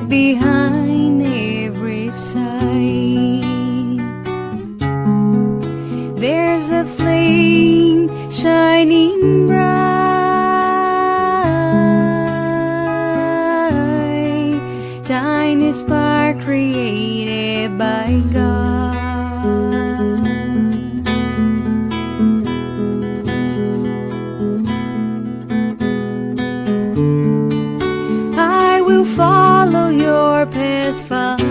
behind every sight. There's a flame shining bright, tiny spark created by God. I will follow your path, Father,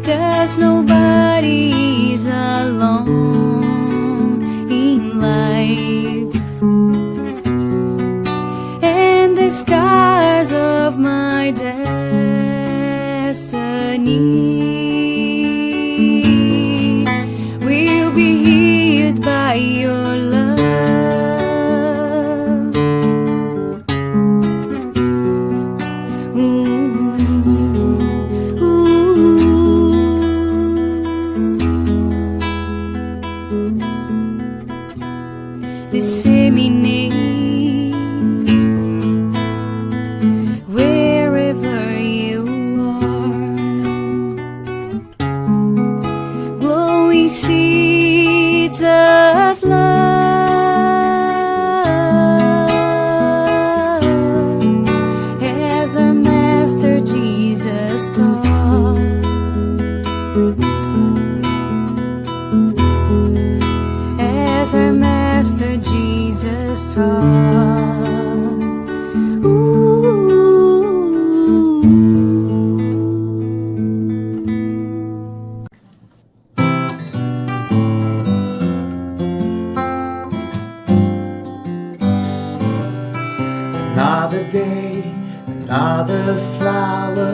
'cause nobody's alone in life, and the scars of my destiny will be healed by your love. Disseminate wherever you are, glowing seeds of love, as our Master Jesus taught. As our Master Jesus taught. Another day, another flower,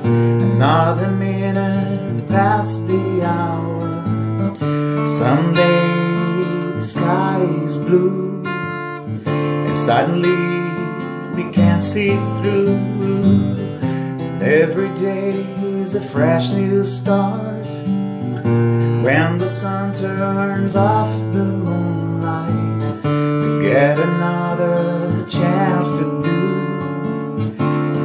another minute past the hour. Someday the sky is blue, and suddenly we can't see through. And every day is a fresh new start, when the sun turns off the moonlight. We get another chance to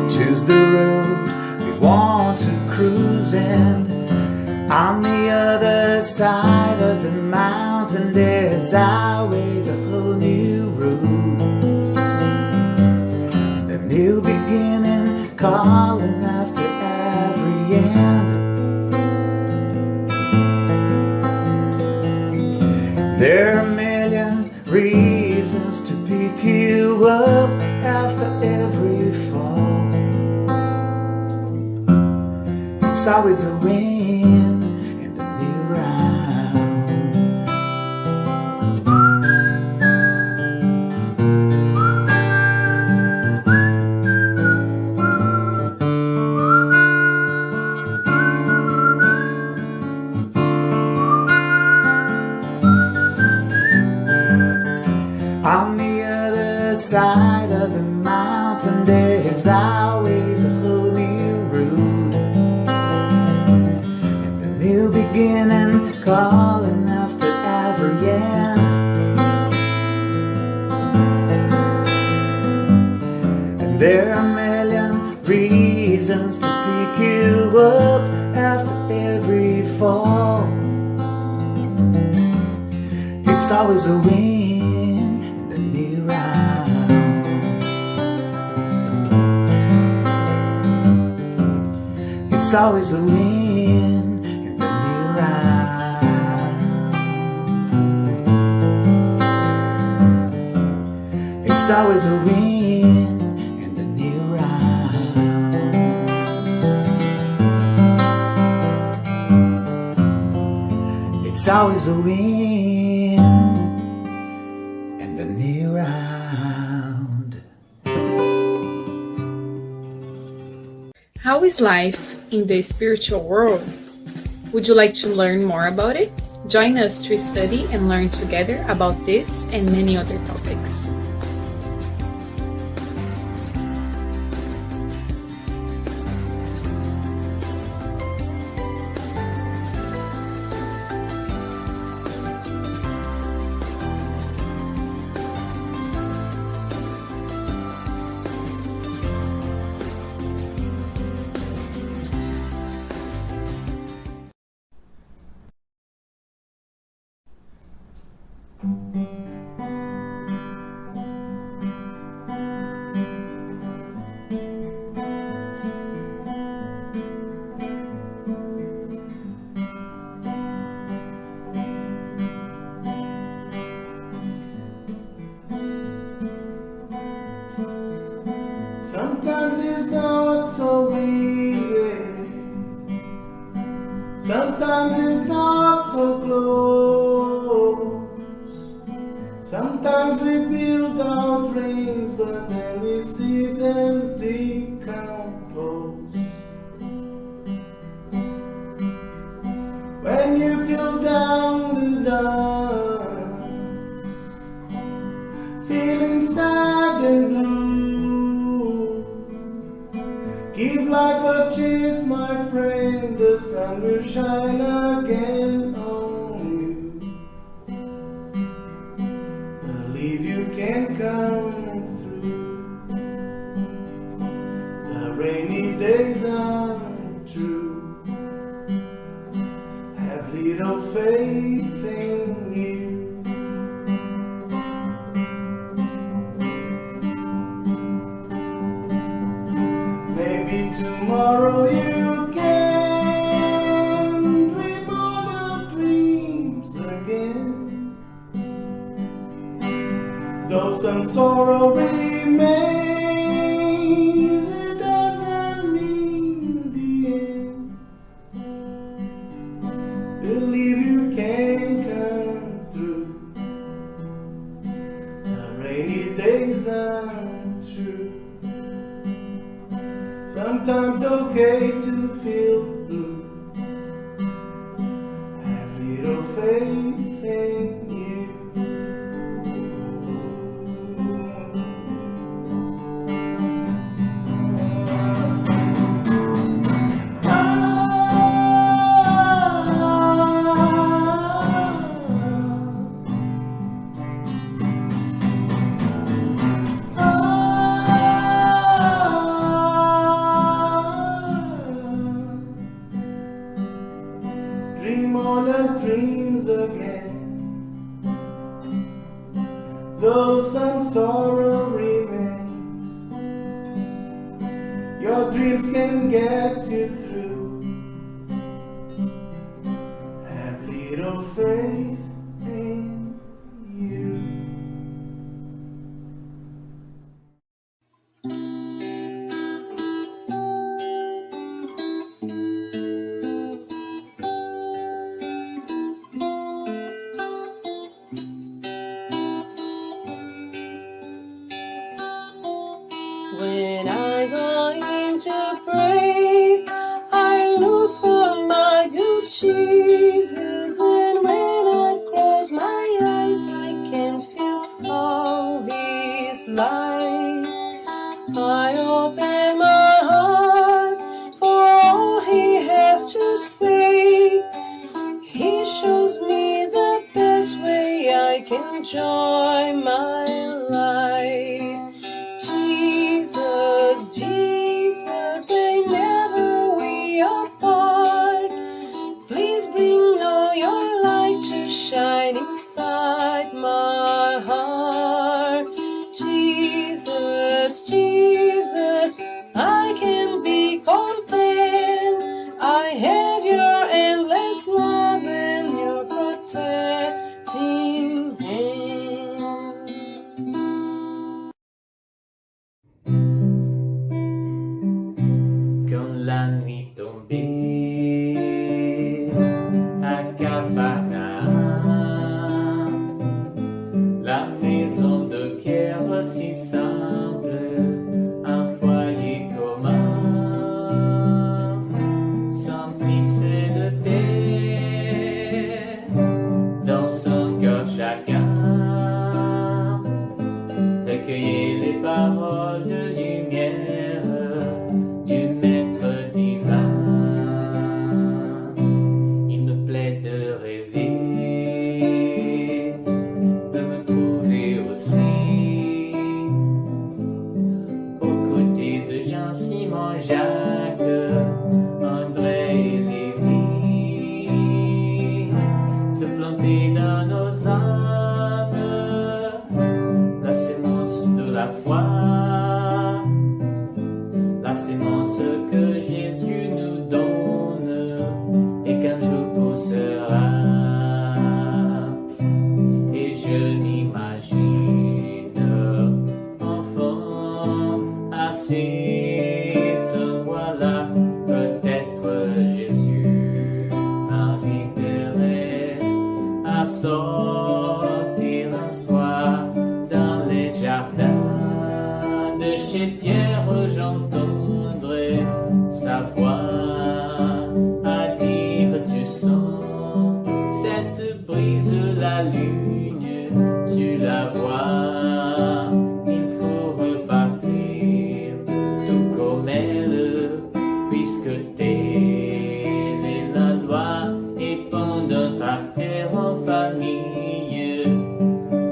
choose the road we want to cruise, and on the other side of the mountain there's always a whole new road, the new beginning calling after every end. There are a million reasons to pick you up after every fall. It's always a win in the new round. On the other side of the mountain there's always a whole new road, and the new beginning calling after every end. And there are a million reasons to pick you up after every fall. It's always a win in the new round. It's always a win in the new round. It's always a win in the new round. It's always a win in the new round. How is life in the spiritual world? Would you like to learn more about it? Join us to study and learn together about this and many other topics. Sometimes it's not so close. Sometimes we build our dreams, but then we see them decompose. When you feel down the dumps, feeling sad and blue, give life a chance, my friend. The sun will shine again on you. Believe you can come through. The rainy days are true. Have little faith in you. Maybe tomorrow you can dream all your dreams again. Though some sorrow remains, it doesn't mean the end. Believe you can come through. The rainy days are true. Sometimes okay to feel blue. Have little faith in you. Dream all the dreams again. Though some sorrow remains, your dreams can get you through. Have little faith in you. When I go in to pray, I look for my good Jesus. And when I close my eyes, I can feel all His light. I open my heart for all He has to say. He shows me the best way I can enjoy my life. Jesus, they never we apart. Please bring all your light to shine inside my heart. Jesus, Jesus, I can be content. I have your endless love and your protecting hand. Quand la nuit tombait à Capharnaüm, la maison de pierre si simple, un foyer commun, s'emplissait de terre, dans son cœur chacun recueillait les paroles de lumière du Maître divin. Il me plaît de rêver, de me trouver aussi aux côtés de Jean, Simon, Jacques, André et Lévi, de planter dans nos âmes la sémence de la foi. La sémence que Jésus nous donne et qu'un jour poussera. Et je m'imagine enfant à cet endroit-là, peut-être Jésus chez Pierre j'entendrai sa voix à dire tu sens cette brise la lune, tu la vois, il faut repartir tout comme elle, puisque telle est la loi, et pendant ta prière en famille,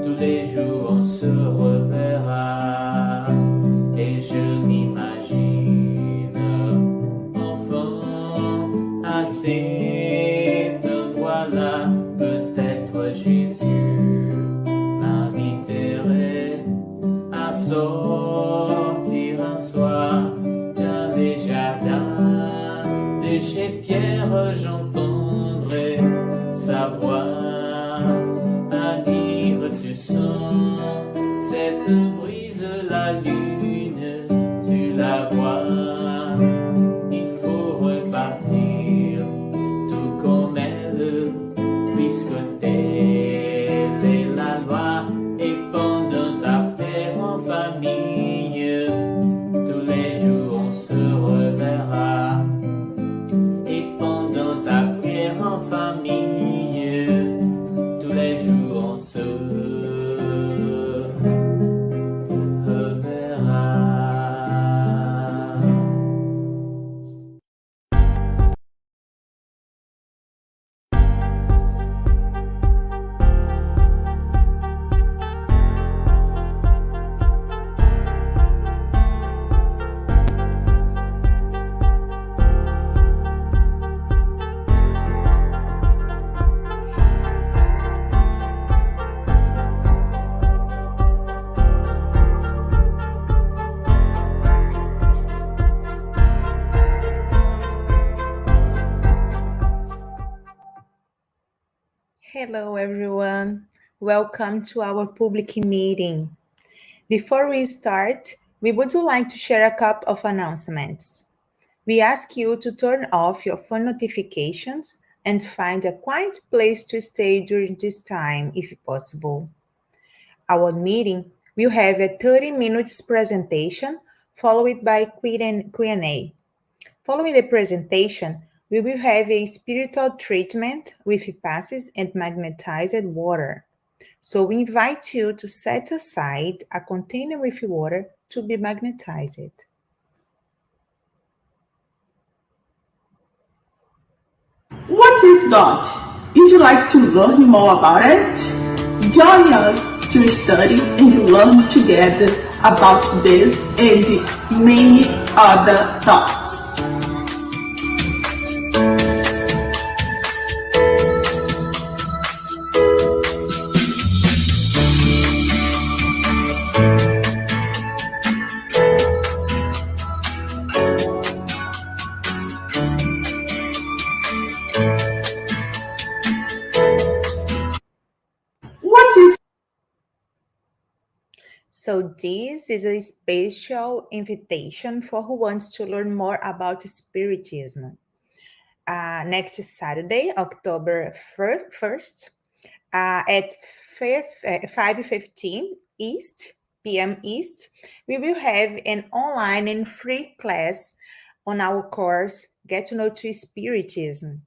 tous les jours on se reverra. Et je m'imagine enfant à cet endroit-là, peut-être Jésus m'inviterait à sortir un soir dans les jardins de chez Pierre, j'entendrai sa voix à dire tu sens cette brise la lune, tu la vois, il faut repartir tout comme elle, puisque telle est la loi, et pendant ta prière en famille, tous les jours on se reverra. Et pendant ta prière en famille, tous les jours on se reverra. Hello, everyone. Welcome to our public meeting. Before we start, we would like to share a couple of announcements. We ask you to turn off your phone notifications and find a quiet place to stay during this time, if possible. Our meeting will have a 30 minutes presentation followed by Q&A. Following the presentation, we will have a spiritual treatment with passes and magnetized water. So we invite you to set aside a container with water to be magnetized. What is God? Would you like to learn more about it? Join us to study and learn together about this and many other thoughts. What is So this is a special invitation for who wants to learn more about Spiritism. Next Saturday, October 1st, at 5:15 p.m. East, we will have an online and free class on our course, Get to Know to Spiritism.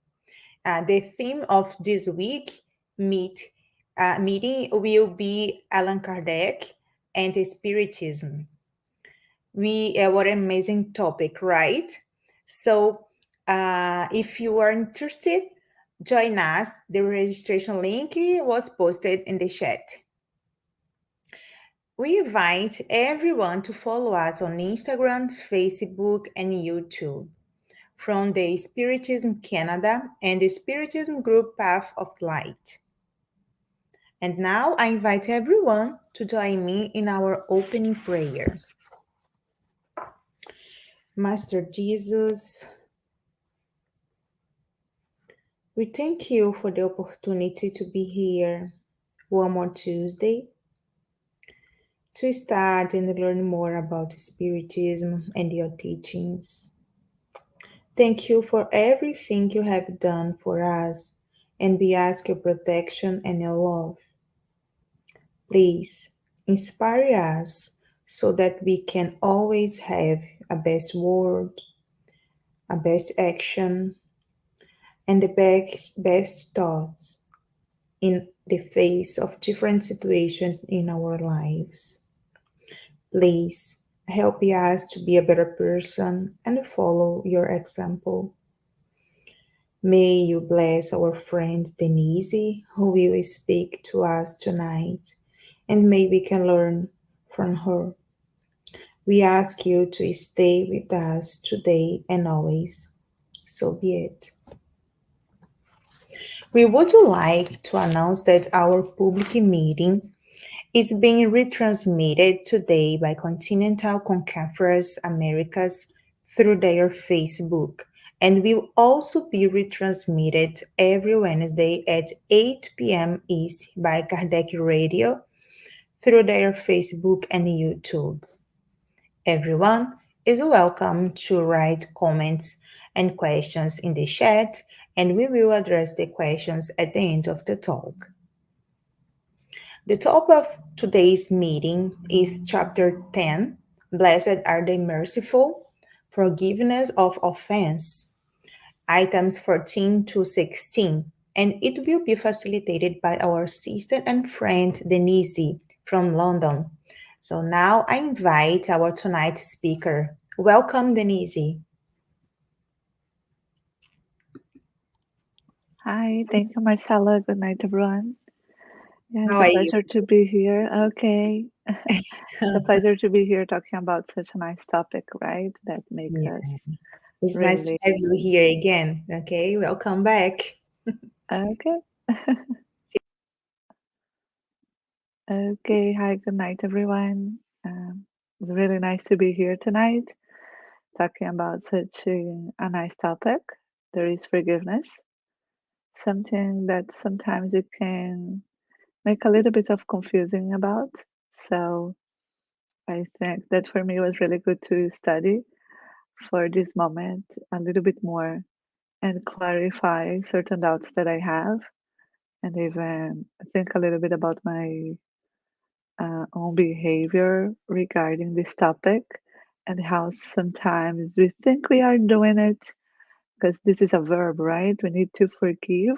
The theme of this week meeting will be Allan Kardec and Spiritism. What an amazing topic, right? So if you are interested, join us. The registration link was posted in the chat. We invite everyone to follow us on Instagram, Facebook, and YouTube from the Spiritism Canada and the Spiritism Group Path of Light. And now I invite everyone to join me in our opening prayer. Master Jesus, we thank you for the opportunity to be here one more Tuesday to start and learn more about Spiritism and your teachings. Thank you for everything you have done for us, and we ask your protection and your love. Please inspire us so that we can always have a best word, a best action, and the best thoughts in the face of different situations in our lives. Please help us to be a better person and follow your example. May you bless our friend Denise, who will speak to us tonight, and may we can learn from her. We ask you to stay with us today and always. So be it. We would like to announce that our public meeting is being retransmitted today by Continental Conference Americas through their Facebook and will also be retransmitted every Wednesday at 8 p.m. East by Kardec Radio through their Facebook and YouTube. Everyone is welcome to write comments and questions in the chat, and we will address the questions at the end of the talk. The topic of today's meeting is Chapter 10, Blessed are the Merciful, Forgiveness of Offense, items 14 to 16, and it will be facilitated by our sister and friend Denise from London. So now I invite our tonight's speaker. Welcome, Denise. Hi, thank you, Marcella. Good night, everyone. Yeah, it's How a are you? pleasure to be here. Okay. It's a pleasure to be here talking about such a nice topic, right? That makes Yeah, us it's nice to really have you here again. Okay, welcome back. okay. Okay. Hi, good night, everyone. It's really nice to be here tonight talking about such a nice topic. There is forgiveness, something that sometimes it can make a little bit of confusing about. So I think that for me it was really good to study for this moment a little bit more and clarify certain doubts that I have, and even think a little bit about my own behavior regarding this topic and how sometimes we think we are doing it because this is a verb, right? We need to forgive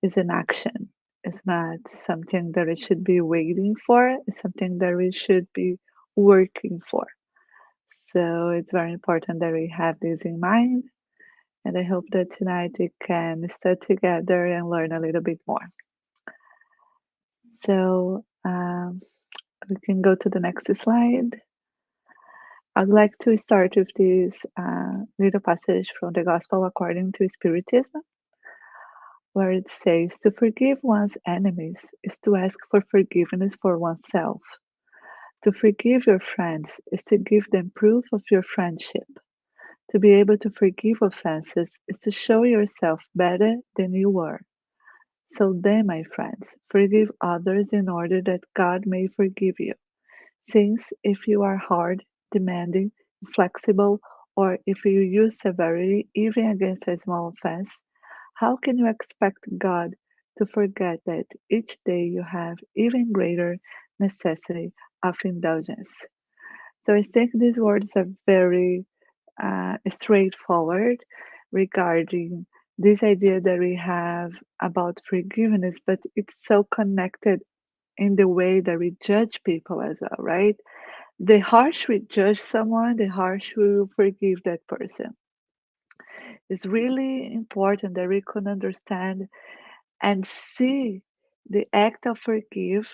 is an action. It's not something that we should be waiting for, it's something that we should be working for. So it's very important that we have this in mind. And I hope that tonight we can study together and learn a little bit more. So we can go to the next slide. I'd like to start with this little passage from the Gospel according to Spiritism, where it says, to forgive one's enemies is to ask for forgiveness for oneself. To forgive your friends is to give them proof of your friendship. To be able to forgive offenses is to show yourself better than you were. So then, my friends, forgive others in order that God may forgive you. Since if you are hard, demanding, inflexible, or if you use severity even against a small offense, how can you expect God to forget that each day you have even greater necessity of indulgence? So I think these words are very straightforward regarding this idea that we have about forgiveness, but it's so connected in the way that we judge people as well, right? The harsh we judge someone, the harsh we will forgive that person. It's really important that we can understand and see the act of forgive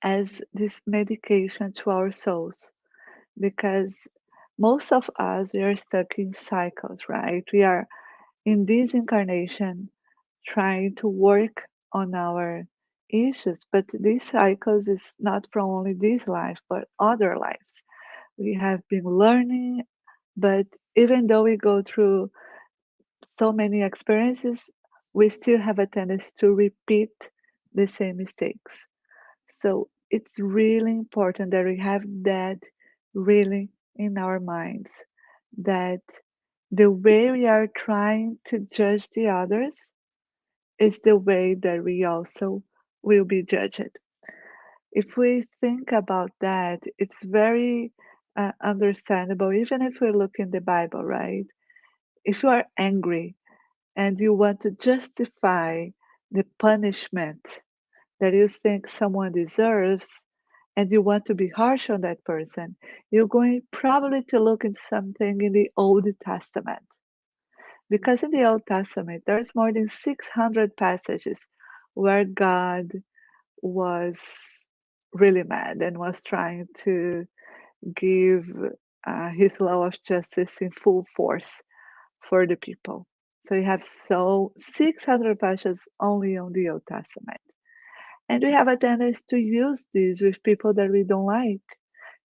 as this medication to our souls, because most of us we are stuck in cycles, right? We are in this incarnation trying to work on our issues, but these cycles is not from only this life but other lives. We have been learning, but even though we go through so many experiences, we still have a tendency to repeat the same mistakes. So it's really important that we have that really in our minds, that the way we are trying to judge the others is the way that we also will be judged. if we think about that, it's very understandable, even if we look in the Bible, right? If you are angry and you want to justify the punishment that you think someone deserves, and you want to be harsh on that person, you're going probably to look at something in the Old Testament. Because in the Old Testament, there's more than 600 passages where God was really mad and was trying to give his law of justice in full force for the people. So you have 600 passages only on the Old Testament. And we have a tendency to use these with people that we don't like,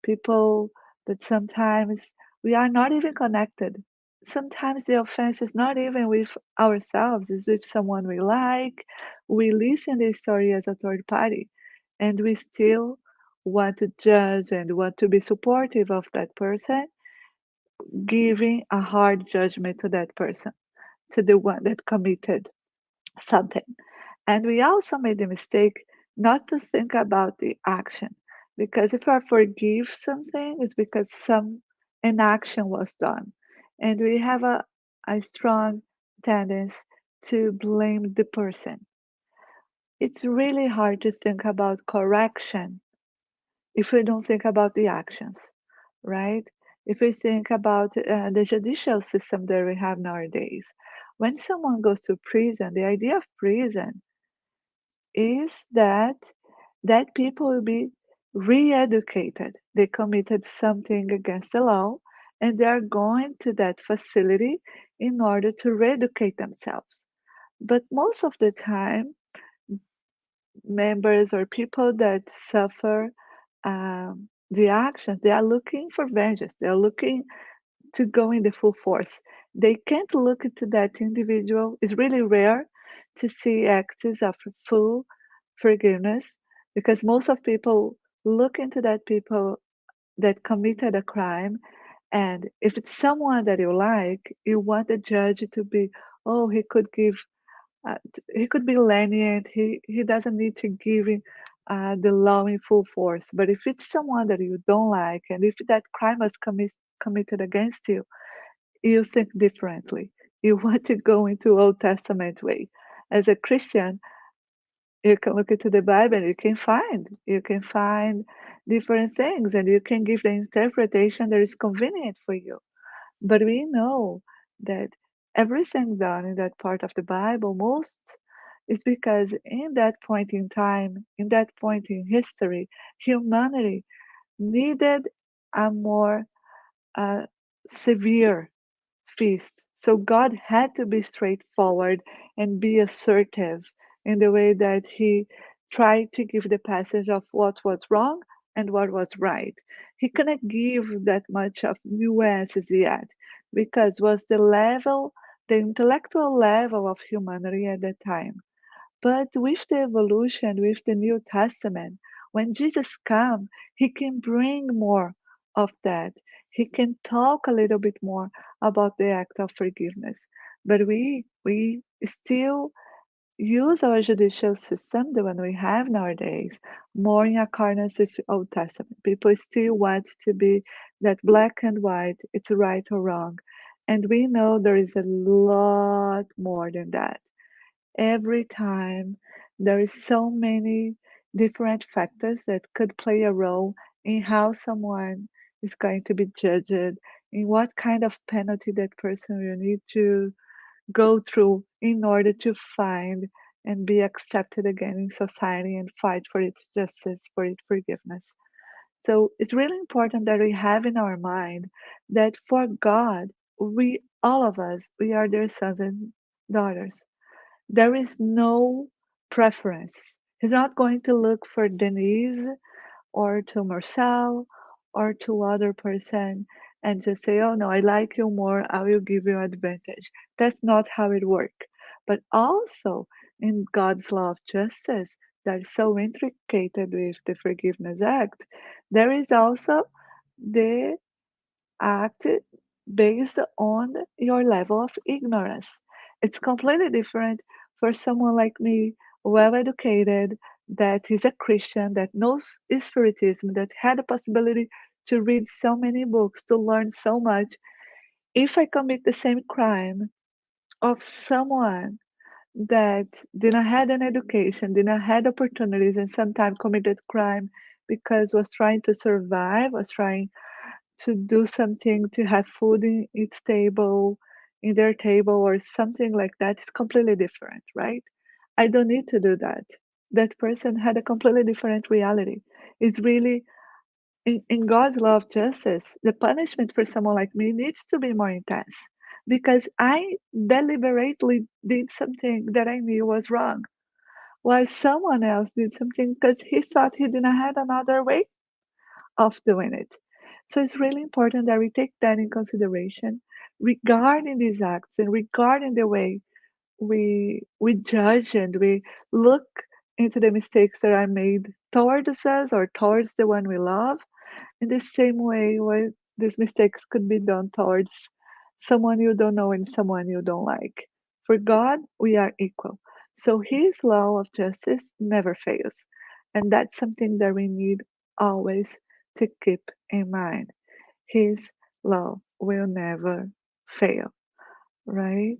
people that sometimes we are not even connected. Sometimes the offense is not even with ourselves, it's with someone we like. We listen to the story as a third party, and we still want to judge and want to be supportive of that person, giving a hard judgment to that person, to the one that committed something. And we also made the mistake not to think about the action. Because if I forgive something, it's because an action was done. And we have a strong tendency to blame the person. It's really hard to think about correction if we don't think about the actions, right? If we think about the judicial system that we have nowadays, when someone goes to prison, the idea of prison is that people will be re-educated. They committed something against the law and they are going to that facility in order to re-educate themselves. But most of the time, members or people that suffer the actions, they are looking for vengeance. They are looking to go in the full force. They can't look into that individual. It's really rare to see acts of full forgiveness because most of people look into that people that committed a crime, and if it's someone that you like, you want the judge to be, oh, he could be lenient. He doesn't need to give the law in full force. But if it's someone that you don't like, and if that crime was committed against you, you think differently. You want to go into Old Testament way. As a Christian, you can look into the Bible and you can find different things and you can give the interpretation that is convenient for you. But we know that everything done in that part of the Bible most is because in that point in time, in that point in history, humanity needed a more severe feast. So God had to be straightforward and be assertive in the way that he tried to give the passage of what was wrong and what was right. He couldn't give that much of nuances yet because was the intellectual level of humanity at that time. But with the evolution, with the New Testament, when Jesus comes, he can bring more of that. He can talk a little bit more about the act of forgiveness. But we still use our judicial system, the one we have nowadays, more in accordance with the Old Testament. People still want to be that black and white, it's right or wrong. And we know there is a lot more than that. Every time there is so many different factors that could play a role in how someone is going to be judged, in what kind of penalty that person will need to go through in order to find and be accepted again in society and fight for its justice, for its forgiveness. So it's really important that we have in our mind that for God, we all of us, we are their sons and daughters. There is no preference. He's not going to look for Denise or to Marcel or to other person and just say, oh no, I like you more, I will give you advantage. That's not how it works. But also in God's law of justice that is so intricate with the forgiveness act, there is also the act based on your level of ignorance. It's completely different for someone like me, well educated, that is a Christian, that knows Spiritism, that had the possibility to read so many books, to learn so much, if I commit the same crime of someone that didn't had an education, didn't had opportunities, and sometimes committed crime because was trying to survive, was trying to do something to have food in its table, in their table, or something like that, is completely different, right? I don't need to do that. That person had a completely different reality. It's really in God's law of justice, the punishment for someone like me needs to be more intense because I deliberately did something that I knew was wrong, while someone else did something because he thought he didn't have another way of doing it. So it's really important that we take that in consideration regarding these acts and regarding the way we judge and we look into the mistakes that are made towards us or towards the one we love in the same way where these mistakes could be done towards someone you don't know and someone you don't like. For God, we are equal. So His law of justice never fails. And that's something that we need always to keep in mind. His law will never fail, right?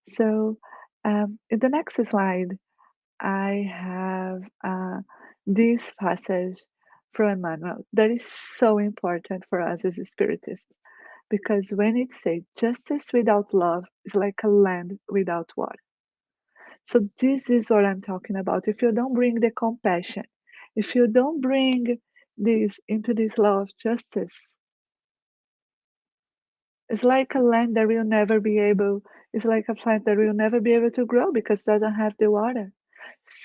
So, in the next slide, I have this passage from Emmanuel that is so important for us as Spiritists because when it says justice without love is like a land without water. So, this is what I'm talking about. If you don't bring the compassion, if you don't bring this into this law of justice, it's like a land that will never be able, it's like a plant that will never be able to grow because it doesn't have the water.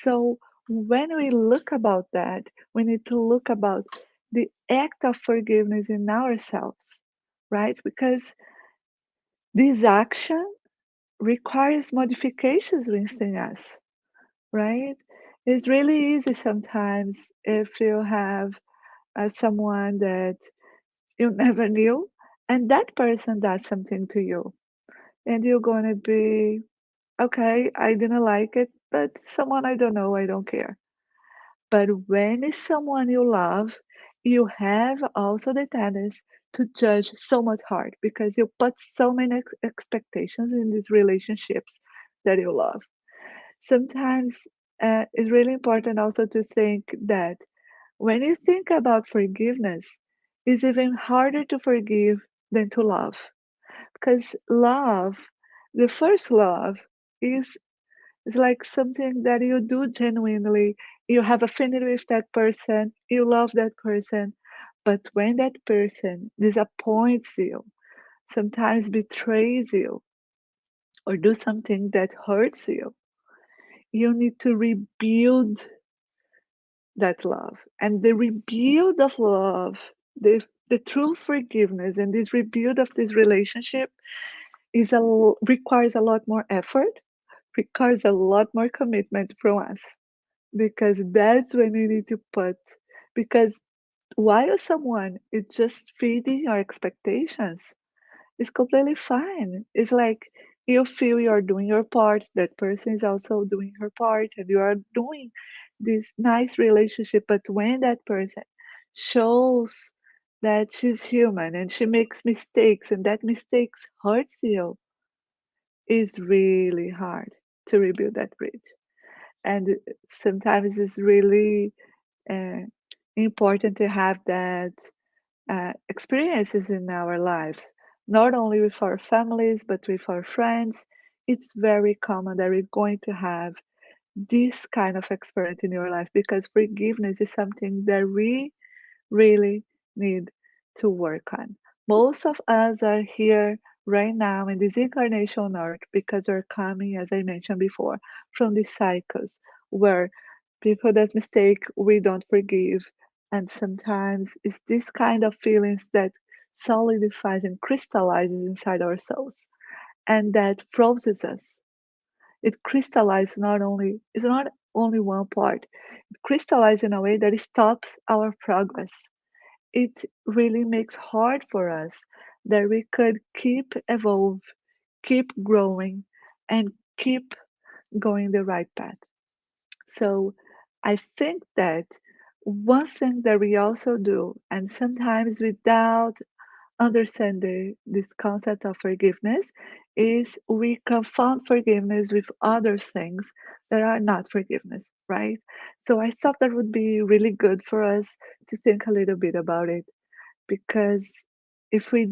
So when we look about that, we need to look about the act of forgiveness in ourselves, right? Because this action requires modifications within us, right? It's really easy sometimes if you have someone that you never knew and that person does something to you and you're going to be, okay, I didn't like it, but someone I don't know, I don't care. But when it's someone you love, you have also the tendency to judge so much hard because you put so many expectations in these relationships that you love. Sometimes it's really important also to think that when you think about forgiveness, it's even harder to forgive than to love. Because love, the first love, is it's like something that you do genuinely. You have affinity with that person, you love that person. But when that person disappoints you, sometimes betrays you, or do something that hurts you, you need to rebuild that love. And the rebuild of love, the true forgiveness and this rebuild of this relationship requires a lot more effort, requires a lot more commitment from us because that's when you need to put because while someone is just feeding your expectations, it's completely fine. It's like you feel you're doing your part, that person is also doing her part, and you are doing this nice relationship. But when that person shows that she's human and she makes mistakes and that mistakes hurts you, it's really hard to rebuild that bridge. And sometimes it's really uh, important to have that experiences in our lives, not only with our families, but with our friends. It's very common that we're going to have this kind of experience in your life because forgiveness is something that we really need to work on. Most of us are here right now in this incarnation on earth because we're coming, as I mentioned before, from these cycles where people that mistake we don't forgive. And sometimes it's this kind of feelings that solidifies and crystallizes inside our souls and that freezes us. It crystallizes it's not only one part. It crystallizes in a way that it stops our progress. It really makes hard for us that we could keep evolve, keep growing, and keep going the right path. So I think that one thing that we also do, and sometimes without understanding this concept of forgiveness, is we confound forgiveness with other things that are not forgiveness, right? So I thought that would be really good for us to think a little bit about it, because if we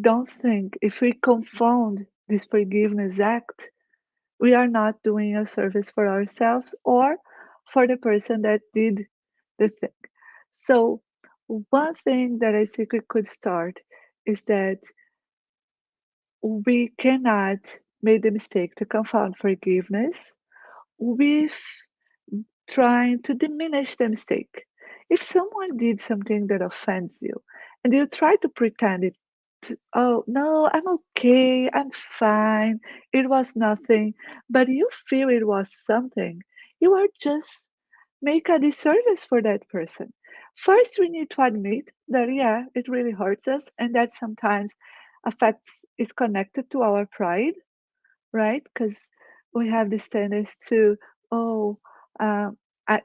confound this forgiveness act, we are not doing a service for ourselves or for the person that did the thing. So, one thing that I think we could start is that we cannot make the mistake to confound forgiveness with trying to diminish the mistake. If someone did something that offends you and you try to pretend it, oh, no, I'm okay, I'm fine, it was nothing, but you feel it was something, you are just make a disservice for that person. First, we need to admit that, yeah, it really hurts us and that sometimes affects is connected to our pride, right? Because we have this tendency to, oh, um,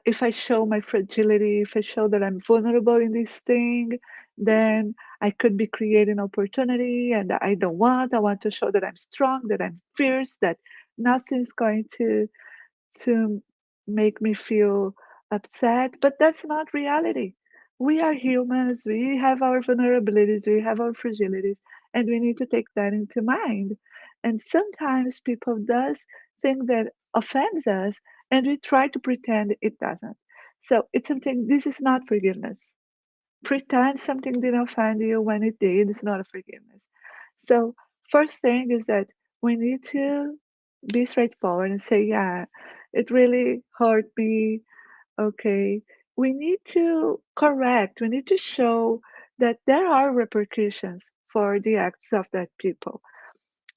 if I show my fragility, if I show that I'm vulnerable in this thing, then I could be creating opportunity, and I don't want. I want to show that I'm strong, that I'm fierce, that nothing's going to make me feel upset, but that's not reality. We are humans, we have our vulnerabilities, we have our fragilities, and we need to take that into mind. And sometimes people does think that offends us and we try to pretend it doesn't. So it's something this is not forgiveness. Pretend something didn't offend you when it did, it's not a forgiveness. So first thing is that we need to be straightforward and say, yeah, it really hurt me. Okay. We need to correct, we need to show that there are repercussions for the acts of that people.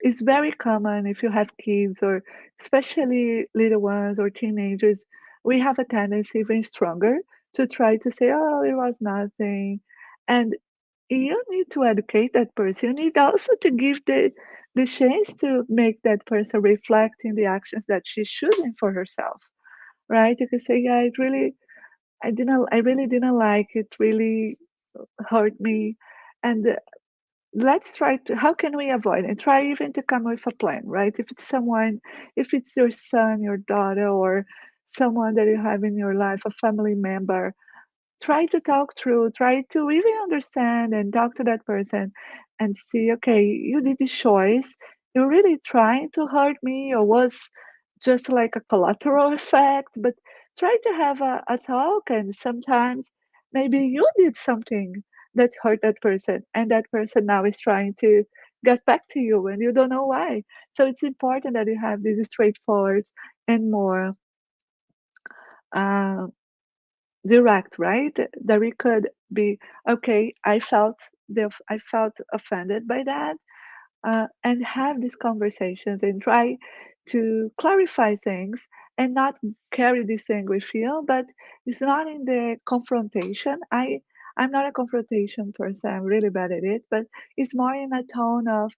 It's very common if you have kids or especially little ones or teenagers, we have a tendency even stronger to try to say, oh, it was nothing. And you need to educate that person. You need also to give the chance to make that person reflect in the actions that she's choosing for herself, right? You can say, yeah, it really, I really didn't like it. Really hurt me, and let's try to. How can we avoid it? Try even to come with a plan, right? If it's someone, if it's your son, your daughter, or someone that you have in your life, a family member, try to talk through, try to even understand and talk to that person and see, okay, you did this choice. You're really trying to hurt me, or was just like a collateral effect, but try to have a talk. And sometimes maybe you did something that hurt that person, and that person now is trying to get back to you and you don't know why. So it's important that you have this straightforward and more uh, direct, right? That we could be okay. I felt offended by that, and have these conversations and try to clarify things and not carry this thing with you. But it's not in the confrontation. I'm not a confrontation person. I'm really bad at it. But it's more in a tone of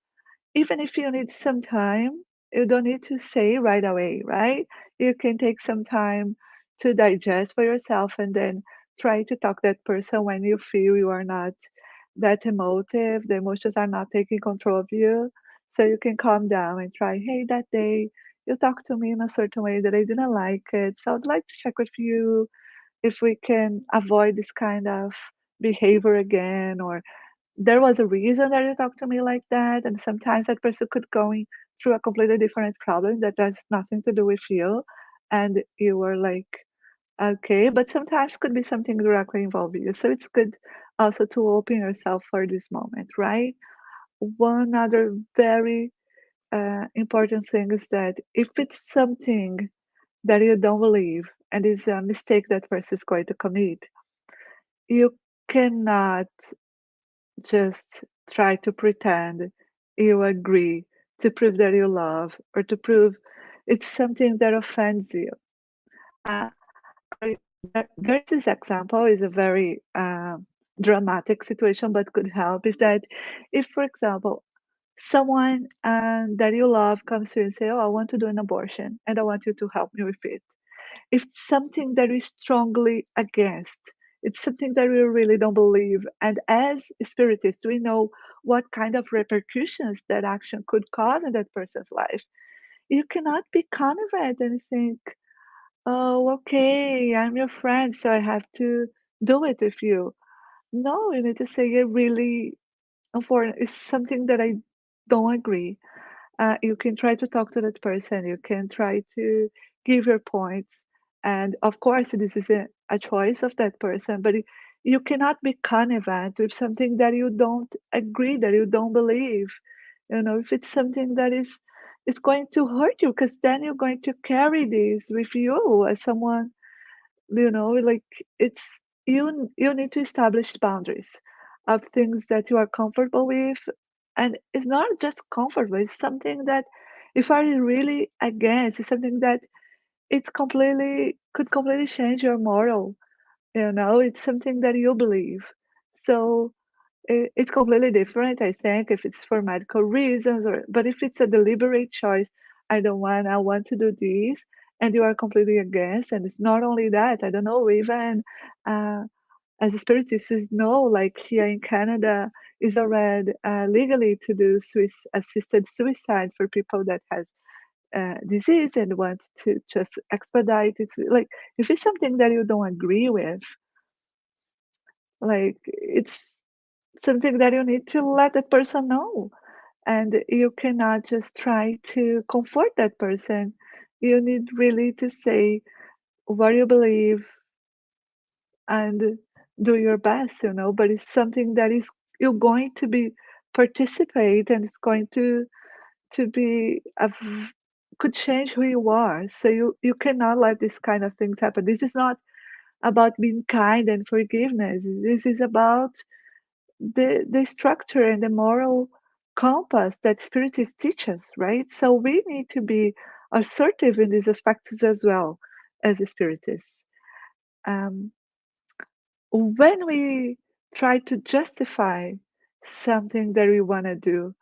even if you need some time, you don't need to say right away, right? You can take some time to digest for yourself and then try to talk that person when you feel you are not that emotive, the emotions are not taking control of you. So you can calm down and try, hey, that day you talked to me in a certain way that I didn't like it. So I'd like to check with you if we can avoid this kind of behavior again, or there was a reason that you talked to me like that, and sometimes that person could going through a completely different problem that has nothing to do with you, and you were like, okay, but sometimes could be something directly involving you. So it's good also to open yourself for this moment, right? One other very important thing is that if it's something that you don't believe and is a mistake that person is going to commit, you cannot just try to pretend you agree to prove that you love or to prove it's something that offends you. Uh, there's this example is a very dramatic situation, but could help is that if, for example, someone that you love comes to you and say, "Oh, I want to do an abortion, and I want you to help me with it." if it's something that we strongly against, it's something that we really don't believe. And as spiritists, we know what kind of repercussions that action could cause in that person's life. You cannot be connivant and think, oh, okay, I'm your friend, so I have to do it with you. No, you need to say it really, for it's something that I don't agree. You can try to talk to that person. You can try to give your points. And of course, this is a choice of that person, but you cannot be connivant with something that you don't agree, that you don't believe. You know, if it's something that is going to hurt you, because then you're going to carry this with you as someone, you know, like it's you need to establish boundaries of things that you are comfortable with. And it's not just comfortable, it's something that if are you really against, it's something that it's completely could completely change your moral, you know, it's something that you believe. So it's completely different, I think, if it's for medical reasons, or but if it's a deliberate choice, I want to do this, and you are completely against. And it's not only that, I don't know, even uh, as a spiritist, you know, like here in Canada, is already legally to do assisted suicide for people that has disease and want to just expedite it. Like if it's something that you don't agree with, like it's something that you need to let that person know. And you cannot just try to comfort that person. You need really to say what you believe and do your best, you know, but it's something that is you're going to be participate, and it's going to be could change who you are. So you cannot let this kind of things happen. This is not about being kind and forgiveness. This is about the structure and the moral compass that spiritists teach us, right? So we need to be assertive in these aspects as well as spiritists. Um, when we try to justify something that we want to do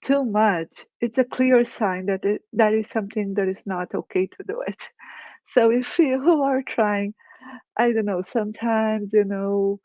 too much, it's a clear sign that that is something that is not okay to do it. So if you are trying, I don't know, sometimes, you know,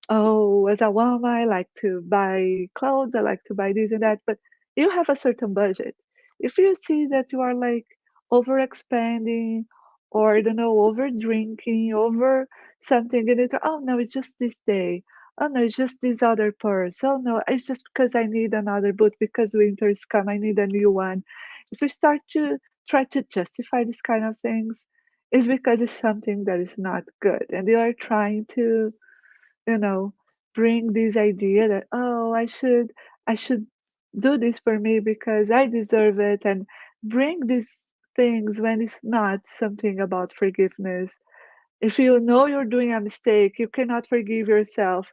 oh, as a woman, I like to buy clothes, I like to buy this and that, but you have a certain budget. If you see that you are like overexpanding or I don't know, over drinking, over something, and it's oh no, it's just this day. Oh no, it's just this other purse. Oh no, it's just because I need another boot because winter is come, I need a new one. If you start to try to justify this kind of things, it's because it's something that is not good. And you are trying to, you know, bring this idea that oh I should do this for me because I deserve it, and bring these things when it's not something about forgiveness. If you know you're doing a mistake, you cannot forgive yourself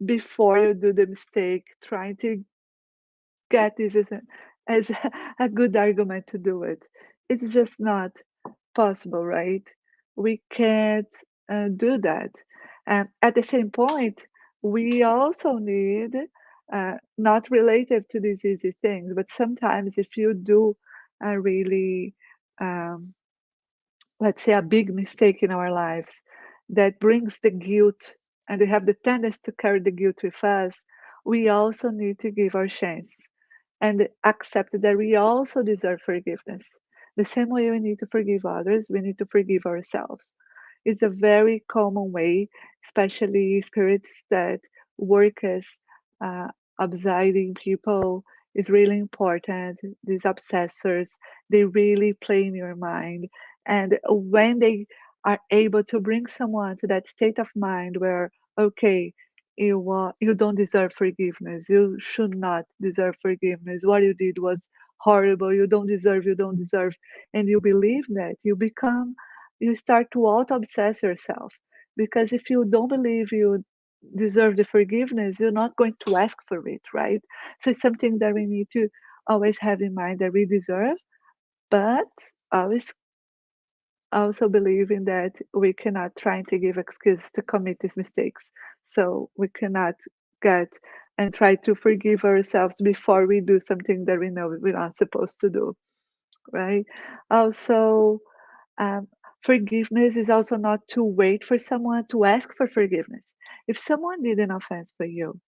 before you do the mistake, trying to get this as a good argument to do it. It's just not possible, right? We can't do that. And at the same point, we also need, not related to these easy things, but sometimes if you do a really, um, let's say, a big mistake in our lives that brings the guilt, and we have the tendency to carry the guilt with us, we also need to give our chance and accept that we also deserve forgiveness. The same way we need to forgive others, we need to forgive ourselves. It's a very common way, especially spirits that work as uh, obsiding people is really important. These obsessors, they really play in your mind. And when they are able to bring someone to that state of mind where, okay, you don't deserve forgiveness. You should not deserve forgiveness. What you did was horrible. You don't deserve. And you believe that, you start to auto obsess yourself. Because if you don't believe you deserve the forgiveness, you're not going to ask for it, right? So it's something that we need to always have in mind that we deserve, but always also believing that we cannot try to give excuses to commit these mistakes. So we cannot get and try to forgive ourselves before we do something that we know we're not supposed to do, right? Also, um, Forgiveness is also not to wait for someone to ask for forgiveness. If someone did an offense for you,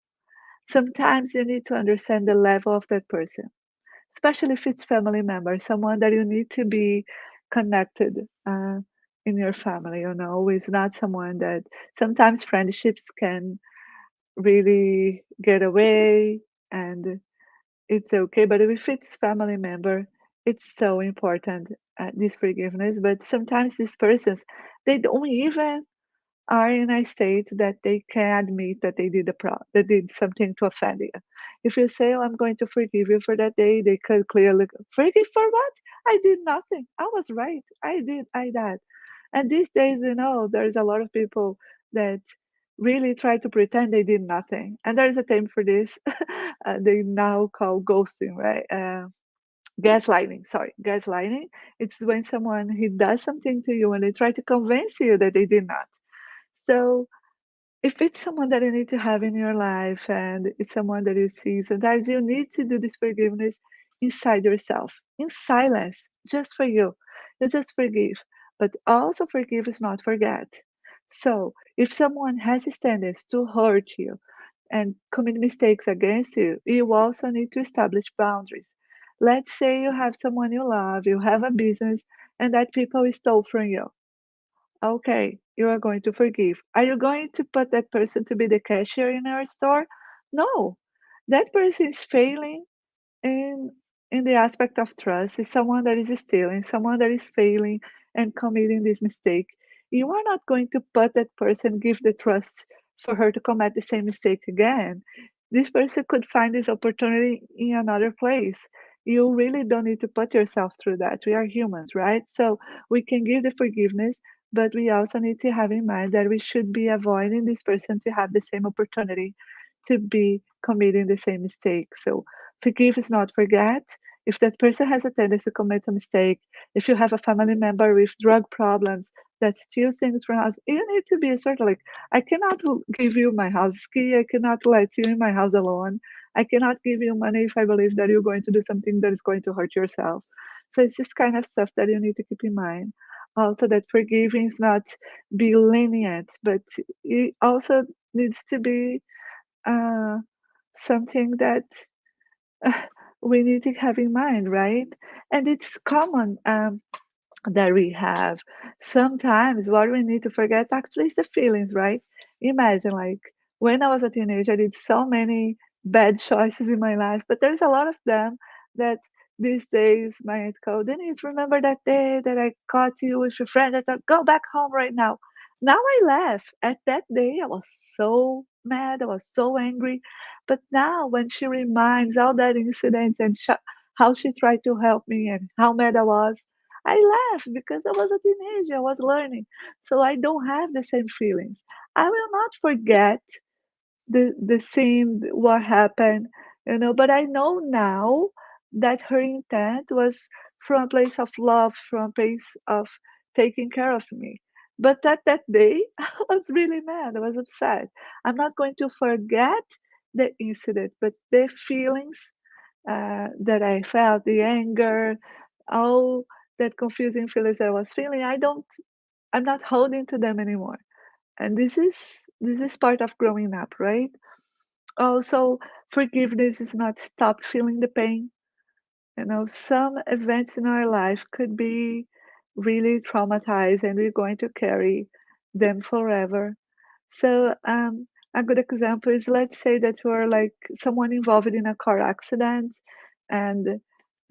sometimes you need to understand the level of that person, especially if it's family member, someone that you need to be connected in your family. It's not someone that sometimes friendships can really get away and it's okay. But if it's family member, it's so important, this forgiveness. But sometimes these persons, they don't even are in a state that they can admit that they did something to offend you. If you say, "Oh, I'm going to forgive you for that day," they could clearly go, forgive for what? I did nothing. I was right. I that. And these days, there's a lot of people that really try to pretend they did nothing. And there's a term for this. They now call ghosting, right? Gaslighting. Sorry, gaslighting. It's when someone he does something to you and they try to convince you that they did not. So if it's someone that you need to have in your life and it's someone that you see, sometimes you need to do this forgiveness inside yourself, in silence, just for you. You just forgive. But also forgive is not forget. So if someone has a tendency to hurt you and commit mistakes against you, you also need to establish boundaries. Let's say you have someone you love, you have a business, and that people stole from you. Okay, you are going to forgive. Are you going to put that person to be the cashier in our store? No. That person is failing in in the aspect of trust. Is someone that is stealing, someone that is failing and committing this mistake. You are not going to put that person, give the trust for her to commit the same mistake again. This person could find this opportunity in another place. You really don't need to put yourself through that. We are humans, right? So we can give the forgiveness, but we also need to have in mind that we should be avoiding this person to have the same opportunity to be committing the same mistake. So forgive is not forget. If that person has a tendency to commit a mistake, if you have a family member with drug problems that steals things from us, you need to be assertive. Like, I cannot give you my house key. I cannot let you in my house alone. I cannot give you money if I believe that you're going to do something that is going to hurt yourself. So it's this kind of stuff that you need to keep in mind. Also, that forgiving is not be lenient, but it also needs to be uh, something that we need to have in mind, right? And it's common that we have. Sometimes what we need to forget actually is the feelings, right? Imagine, like, when I was a teenager, I did so many bad choices in my life, but there's a lot of them that these days my aunt called, Denise, remember that day that I caught you with your friend? I thought, go back home right now. Now I laugh. At that day, I was so mad, I was so angry. But now, when she reminds all that incidents and how she tried to help me and how mad I was, I laugh because I was a teenager, I was learning. So I don't have the same feelings. I will not forget the scene, what happened, but I know now that her intent was from a place of love, from a place of taking care of me. But that day, I was really mad. I was upset. I'm not going to forget the incident, but the feelings that I felt, the anger, all that confusing feelings that I was feeling, I'm not holding to them anymore. And this is part of growing up, right? Also, forgiveness is not stop feeling the pain. Some events in our life could be really traumatized and we're going to carry them forever. So, a good example is, let's say that you are like someone involved in a car accident and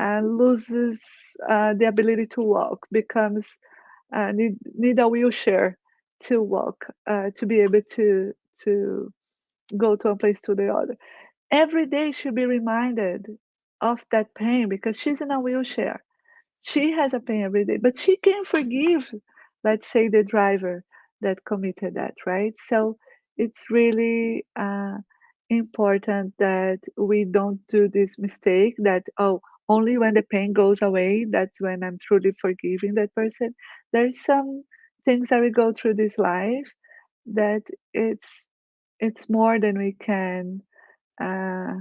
loses the ability to walk, becomes need a wheelchair to walk, to be able to go to one place to the other. Every day she'll be reminded of that pain because she's in a wheelchair. She has a pain every day, but she can forgive, let's say, the driver that committed that, right? So it's really important that we don't do this mistake that, oh, only when the pain goes away, that's when I'm truly forgiving that person. There's some things that we go through this life that it's more than we can uh,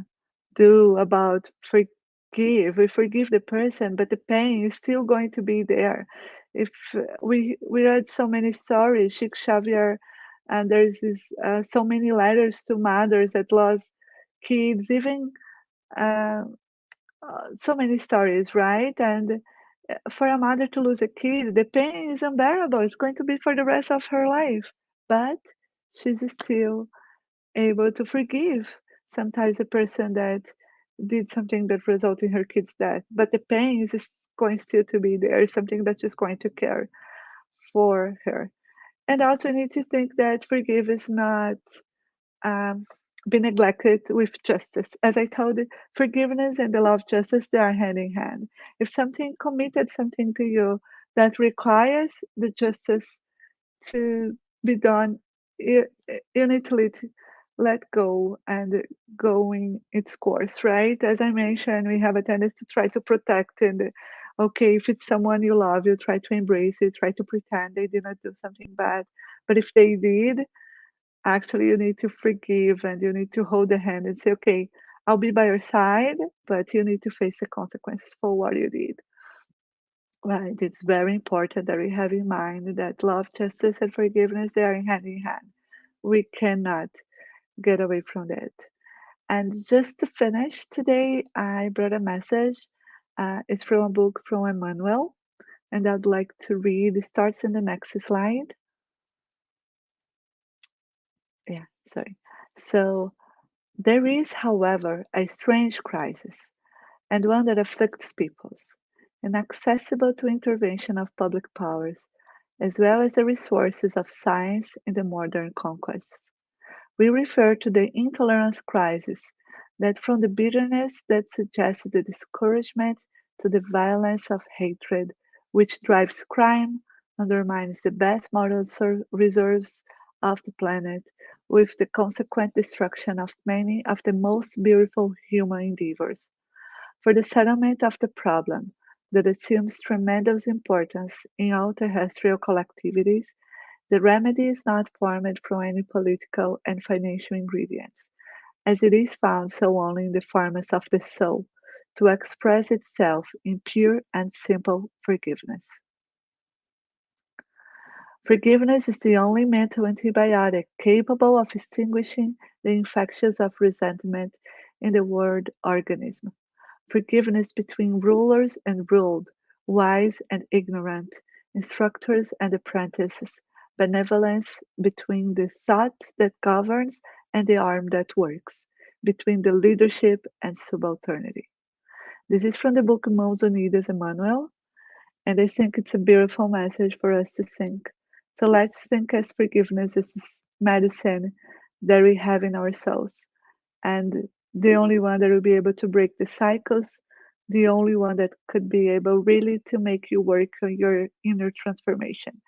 do about forgive. We forgive the person, but the pain is still going to be there. If we read so many stories, Chico Xavier, and there's this, so many letters to mothers that lost kids, even uh, so many stories, right? And for a mother to lose a kid, the pain is unbearable. It's going to be for the rest of her life, but she's still able to forgive sometimes a person that did something that resulted in her kid's death. But the pain is going still to be there, something that she's going to care for her. And also, you need to think that forgive is not um, be neglected with justice. As I told you, forgiveness and the law of justice, they are hand in hand. If something committed something to you that requires the justice to be done, you need to let go and going its course, right? As I mentioned, we have a tendency to try to protect and okay, if it's someone you love, you try to embrace it, try to pretend they did not do something bad. But if they did, actually you need to forgive and you need to hold the hand and say, okay, I'll be by your side, but you need to face the consequences for what you did. Right. It's very important that we have in mind that love, justice, and forgiveness, they are hand in hand. We cannot get away from that. And just to finish today, I brought a message. It's from a book from Emmanuel, and I'd like to read. It starts in the next slide. Yeah, sorry. So, there is, however, a strange crisis, and one that afflicts peoples, inaccessible to intervention of public powers, as well as the resources of science in the modern conquests. We refer to the intolerance crisis, that from the bitterness that suggests the discouragement to the violence of hatred, which drives crime, undermines the best moral reserves of the planet, with the consequent destruction of many of the most beautiful human endeavors. For the settlement of the problem, that assumes tremendous importance in all terrestrial collectivities, the remedy is not formed from any political and financial ingredients, as it is found so only in the farmers of the soul, to express itself in pure and simple forgiveness. Forgiveness is the only mental antibiotic capable of extinguishing the infections of resentment in the world organism. Forgiveness between rulers and ruled, wise and ignorant, instructors and apprentices, benevolence between the thought that governs and the arm that works, between the leadership and subalternity. This is from the book Mãos Unidas, Emmanuel, and I think it's a beautiful message for us to think. So let's think as forgiveness is this medicine that we have in ourselves, and the only one that will be able to break the cycles, the only one that could be able really to make you work on your inner transformation.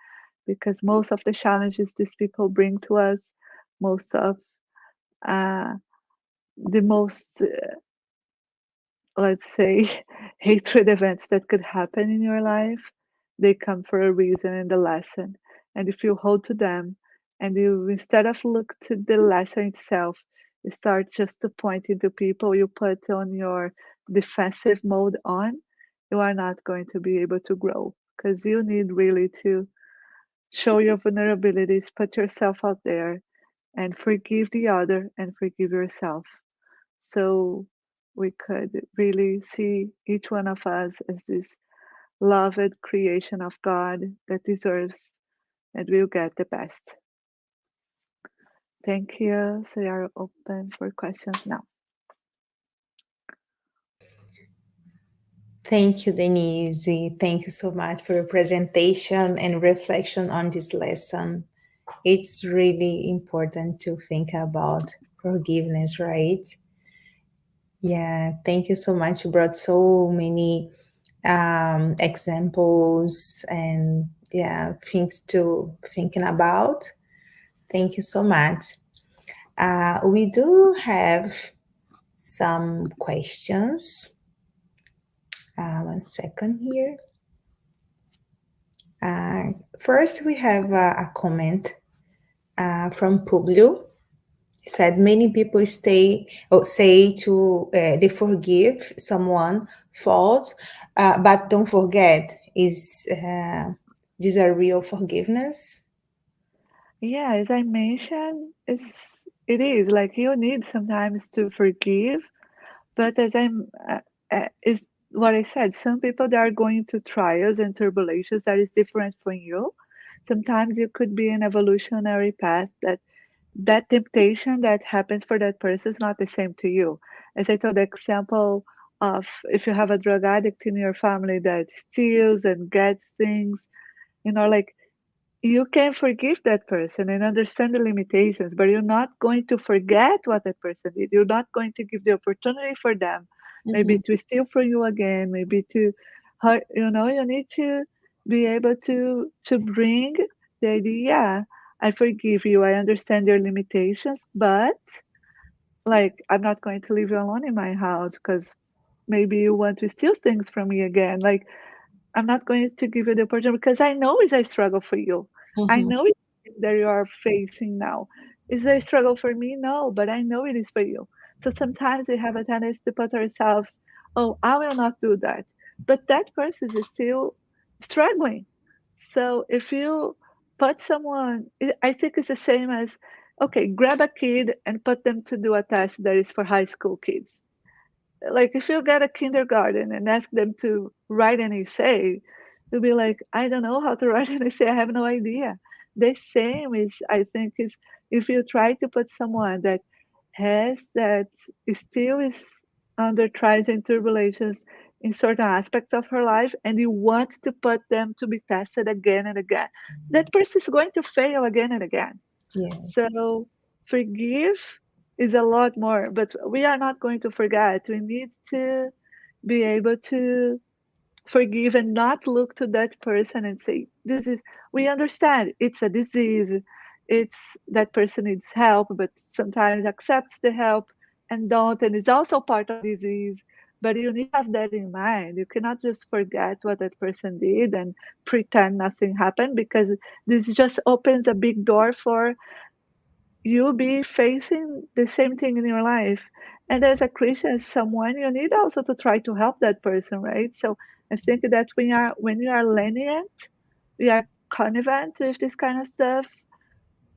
Because most of the challenges these people bring to us, most of uh, the most, let's say, hatred events that could happen in your life, they come for a reason and a lesson. And if you hold to them and you, instead of look to the lesson itself, you start just to point into people you put on your defensive mode on, you are not going to be able to grow because you need really to show your vulnerabilities, put yourself out there, and forgive the other and forgive yourself. So we could really see each one of us as this loved creation of God that deserves and will get the best. Thank you. So we are open for questions now. Thank you, Denise. Thank you so much for your presentation and reflection on this lesson. It's really important to think about forgiveness, right? Yeah, thank you so much. You brought so many examples and yeah, things to thinking about. Thank you so much. We do have some questions. One second here. First, we have a comment from Publio. He said many people say to they forgive someone fault, but don't forget is this a real forgiveness? Yeah, as I mentioned, it is like you need sometimes to forgive, but as is what I said. Some people that are going to trials and tribulations that is different from you. Sometimes you could be an evolutionary path that temptation that happens for that person is not the same to you. As I told the example of if you have a drug addict in your family that steals and gets things, like you can forgive that person and understand the limitations, but you're not going to forget what that person did. You're not going to give the opportunity for them, maybe Mm-hmm. to steal from you again, maybe to hurt. You need to be able to bring the idea. Yeah, I forgive you. I understand your limitations, but like I'm not going to leave you alone in my house because maybe you want to steal things from me again. Like I'm not going to give you the opportunity because I know it's a struggle for you. I Mm-hmm. know it's that you are facing now. Is it a struggle for me? No, but I know it is for you. So sometimes we have a tendency to put ourselves, oh, I will not do that. But that person is still struggling. So if you put someone, I think it's the same as, okay, grab a kid and put them to do a test that is for high school kids. Like if you get a kindergarten and ask them to write an essay, you'll be like, I don't know how to write an essay. I have no idea. The same is, I think, is if you try to put someone that that still is under trials and tribulations in certain aspects of her life, and you want to put them to be tested again and again, that person is going to fail again and again. Yeah. So forgive is a lot more, but we are not going to forget. We need to be able to forgive and not look to that person and say, this is, we understand it's a disease. It's that person needs help, but sometimes accepts the help and don't, and it's also part of disease. But you need to have that in mind. You cannot just forget what that person did and pretend nothing happened because this just opens a big door for you'll be facing the same thing in your life. And as a Christian, as someone, you need also to try to help that person, right? So I think that when you are lenient, we are connivant with this kind of stuff,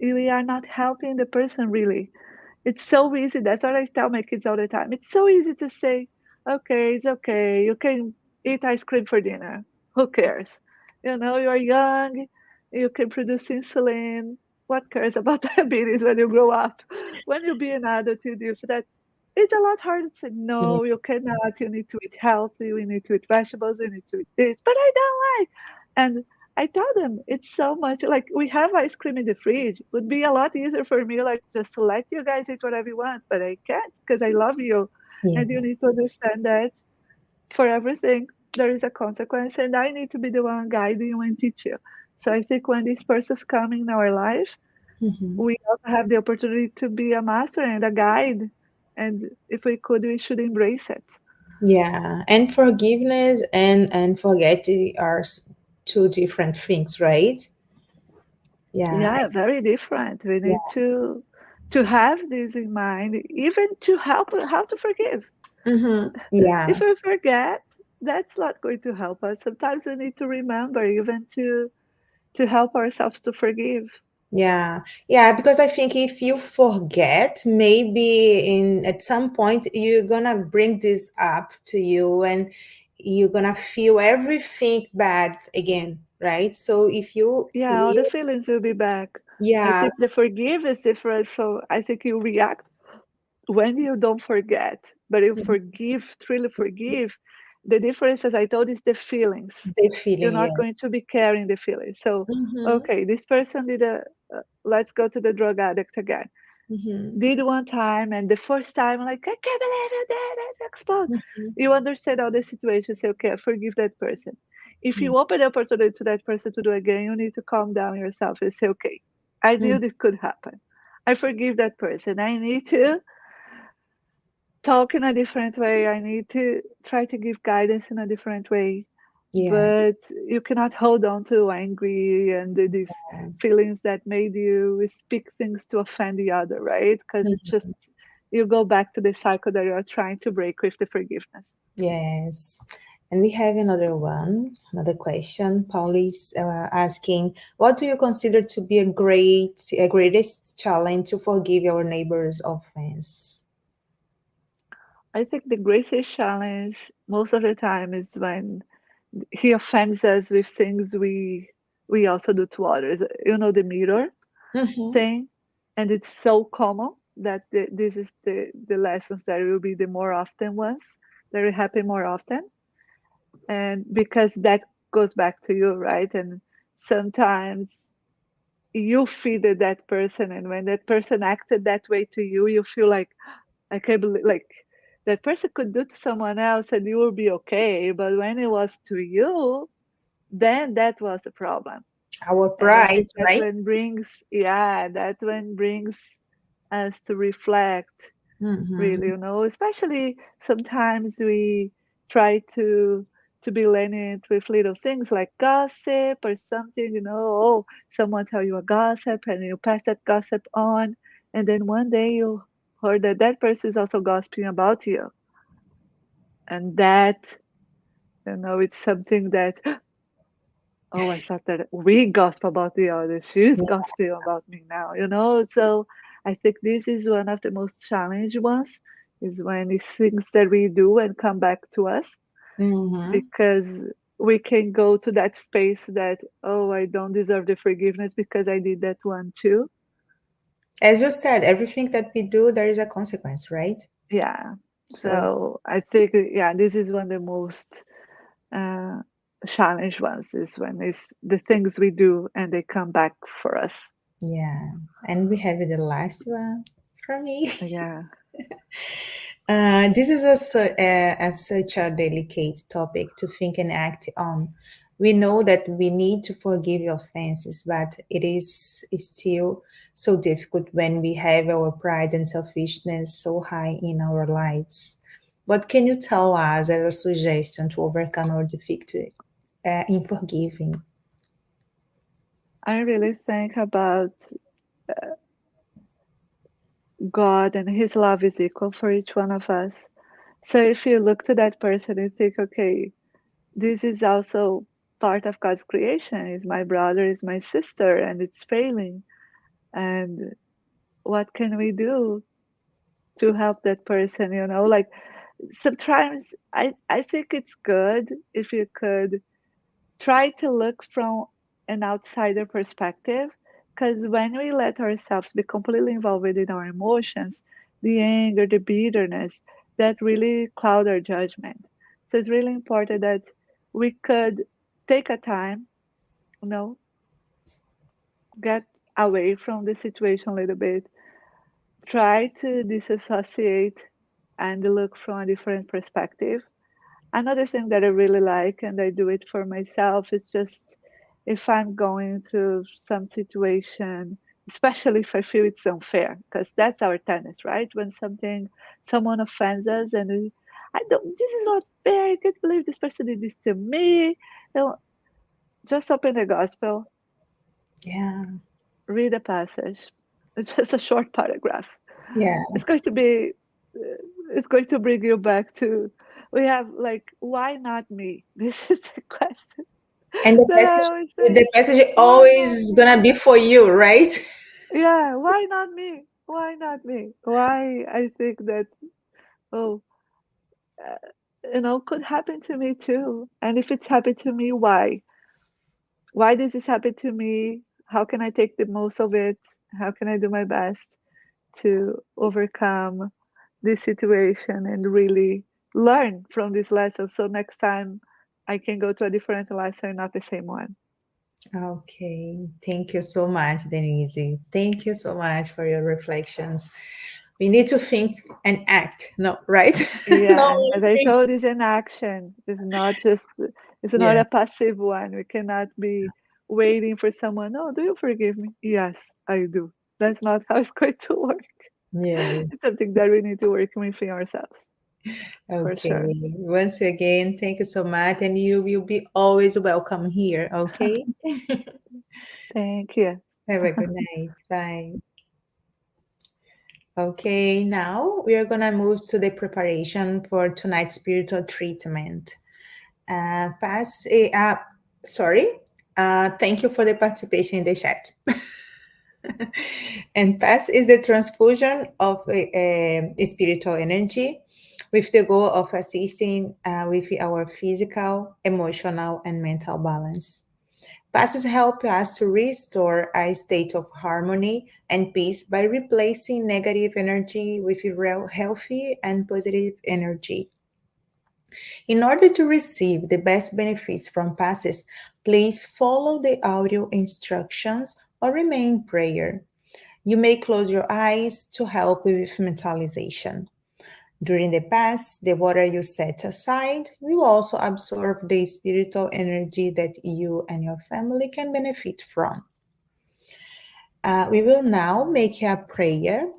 we are not helping the person really. It's so easy. That's what I tell my kids all the time. It's so easy to say, okay, it's okay. You can eat ice cream for dinner. Who cares? You're young. You can produce insulin. What cares about diabetes when you grow up? When you be an adult, you do that. It's a lot harder to say, Yeah. no, you cannot. You need to eat healthy. We need to eat vegetables. You need to eat this. But I don't like. And I tell them it's so much like we have ice cream in the fridge. It would be a lot easier for me, like just to let you guys eat whatever you want, but I can't because I love you. Yeah. And you need to understand that for everything there is a consequence, and I need to be the one guiding you and teach you. So I think when these persons come in our life, Mm-hmm. we also have the opportunity to be a master and a guide. And if we could, we should embrace it. Yeah. And forgiveness and forgetting are two different things, right? Yeah. Yeah, very different. We Yeah. need to have this in mind, even to help how to forgive. Mm-hmm. Yeah. If we forget, that's not going to help us. Sometimes we need to remember, even to help ourselves to forgive. Yeah, yeah, because I think if you forget, maybe in at some point you're gonna bring this up to you and you're gonna feel everything bad again, right? So if you Yeah, all the really, feelings will be back. I think the yes, forgive is different from I think you react when you don't forget, but you forgive, truly forgive. The difference, as I told, is the feelings. the You're feeling, not yes. going to be carrying the feelings. So, Mm-hmm, okay, this person did let's go to the drug addict again. mm-hmm, Did one time, and the first time, like, I can't believe you did it, explode. mm-hmm, You understand all the situation, say, okay, I forgive that person. If you open the opportunity to that person to do again, you need to calm down yourself and say, okay, I mm-hmm, knew this could happen. I forgive that person. I need to talk in a different way. I need to try to give guidance in a different way. yeah, But you cannot hold on to angry and these feelings that made you speak things to offend the other, right? Because it's just you go back to the cycle that you're trying to break with the forgiveness. yes. And we have another question. Paul is asking, what do you consider to be a greatest challenge to forgive our neighbor's offense? I think the greatest challenge most of the time is when he offends us with things we also do to others. You know, the mirror Mm-hmm. thing, and it's so common that this is the lessons that will be the more often ones that will happen more often, and because that goes back to you, right? And sometimes you feeded that person, and when that person acted that way to you, you feel like, I can't believe, like, that person could do to someone else and you will be okay, but when it was to you, then that was the problem. Our And I pride, think that right? when brings, yeah, that when brings us to reflect, really, Mm-hmm. you know, especially sometimes we try to be lenient with little things like gossip or something, you know. Oh, someone tell you a gossip and you pass that gossip on, and then one day you heard that that person is also gossiping about you, and that, you know, it's something that, oh, I thought that we gossip about the other. She's gossiping about me now, you know? So I think this is one of the most challenging ones, is when it's things that we do and come back to us, Mm-hmm. because we can go to that space that, oh, I don't deserve the forgiveness because I did that one too. As you said, everything that we do, there is a consequence, right? Yeah. So, So I think, yeah, this is one of the most uh, challenged ones, is when it's the things we do and they come back for us. yeah. And we have the last one from me. Yeah. This is such a delicate topic to think and act on. We know that we need to forgive offenses, but it is still so difficult when we have our pride and selfishness so high in our lives. What can you tell us as a suggestion to overcome our difficulty in forgiving? I really think about God, and His love is equal for each one of us. So if you look to that person and think, okay, this is also part of God's creation, is my brother, is my sister, and it's failing. And what can we do to help that person? You know, like sometimes I think it's good if you could try to look from an outsider perspective, because when we let ourselves be completely involved in our emotions, the anger, the bitterness, that really cloud our judgment. So it's really important that we could take a time, you know, get away from the situation a little bit, try to disassociate and look from a different perspective. Another thing that I really like, and I do it for myself, is just if I'm going through some situation, especially if I feel it's unfair, because that's our tendency, right? When someone offends us, and I don't, this is not fair. I can't believe this person did this to me. You know, just open the gospel, Yeah, read a passage. It's just a short paragraph. yeah. It's going to be, it's going to bring you back to. We have like, why not me? This is the question And that I always say. the message Why not always me? gonna be for you, right? Yeah, why not me? Why not me? Why I think that, oh, uh, you know, could happen to me too. And if it's happened to me, why? Why does this happen to me? How can I take the most of it? How can I do my best to overcome this situation and really learn from this lesson, so next time I can go to a different lesson, not the same one. Okay, thank you so much, Denise. Thank you so much for your reflections. We need to think and act, no, right? No, Yeah, as I think. told, it's an action. It's not just, it's not Yeah, a passive one. We cannot be waiting for someone. Oh, do you forgive me? Yes, I do. That's not how it's going to work. yes. It's something that we need to work within ourselves, for Okay. sure. Once again, thank you so much, and you will be always welcome here. Okay. Thank you. Have a good night. Bye. Okay, now we are gonna move to the preparation for tonight's spiritual treatment. Thank you for the participation in the chat. And pass is the transfusion of spiritual energy with the goal of assisting with our physical, emotional, and mental balance. Passes help us to restore a state of harmony and peace by replacing negative energy with healthy and positive energy. In order to receive the best benefits from passes, please follow the audio instructions or remain in prayer. You may close your eyes to help with mentalization. During the pass, the water you set aside will also absorb the spiritual energy that you and your family can benefit from. We will now make a prayer